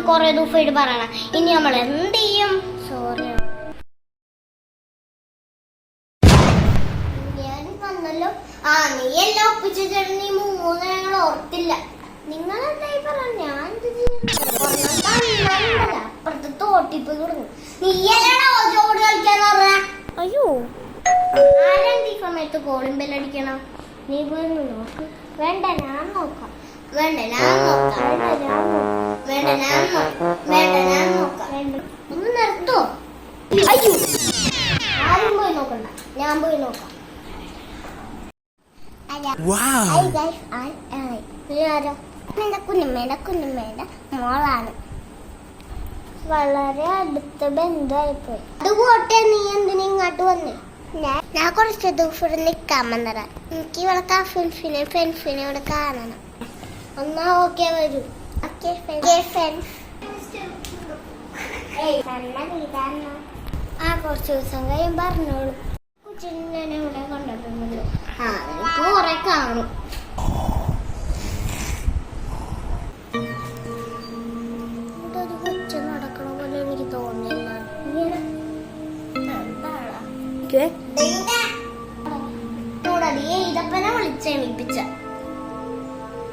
കൊറേ ദിവസമായിട്ട് പറയണം. ഇനി നമ്മൾ എന്ത് ചെയ്യും? സോറി, ഞാൻ വന്നല്ലോ. നീ എല്ലാം ഒപ്പിച്ചു ചേട്ടൻ. നീ 3 ഞങ്ങൾ ഓർത്തില്ല. നിങ്ങൾ എന്തായി പറ? ഞാൻ അപ്പുറത്തെ തോട്ടിപ്പ് തുടങ്ങും. നീ എല്ലാം ഓജോട് കളിക്കാന്ന് പറഞ്ഞ. അയ്യോ, ആരെന്ത് ഈ സമയത്ത് കോളിംഗ് ബെൽ അടിക്കണം? നീ പോയി നോക്ക്. വേണ്ട, ഞാൻ നോക്കാം. വേണ്ട, ഞാൻ നോക്കാം. വേണ്ട, ഞാൻ നോക്കാം. വേണ്ട, ഞാൻ നോക്കാം. ഒന്ന് നിർത്തോ? അയ്യോ, ആരും പോയി നോക്കണ്ട, ഞാൻ പോയി നോക്കാം. കുഞ്ഞമ്മേടെ മോളാണ്. വളരെ അടുത്ത ബന്ധമായിപ്പോയി. അത് പോട്ടെ, നീ എന്തിനാ ഇങ്ങോട്ട് വന്നേ? ഞാൻ കുറച്ച് ദിവസം നിക്കാൻ വന്നതാ. എനിക്ക് ഇവിടെ ഫ്രണ്ട്സിനെ ഇവിടെ കാണണം. എന്നാ ഓക്കെ, വരൂ. കുറച്ച് ദിവസം കഴിയും പറഞ്ഞോളൂ. കൊച്ചിനെ ഇവിടെ കണ്ടിട്ടുണ്ടല്ലോ. ഇപ്പൊ കുറെ കാണും. ഇവിടെ ഒരു കൊച്ച നടക്കണ പോലെ എനിക്ക് തോന്നില്ല. ഇതപ്പനെ വിളിച്ചെണീപ്പിച്ച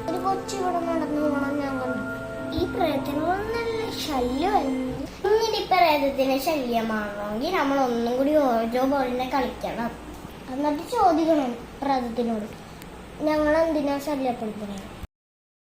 ഒരു കൊച്ചു ഇവിടെ നടന്നു പോകണം ഞാൻ കണ്ടു. ഈ പ്രേതത്തിനോട് നല്ല ശല്യമായിരുന്നു. ഇങ്ങനെ ഈ പ്രേതത്തിന് ശല്യമാണെങ്കിൽ നമ്മൾ ഒന്നും കൂടി ഓരോ ബോളിനെ കളിക്കണം. എന്നിട്ട് ചോദിക്കണം പ്രേതത്തിനോട്, ഞങ്ങൾ എന്തിനാ ശല്യപ്പെടുത്തുന്നത്?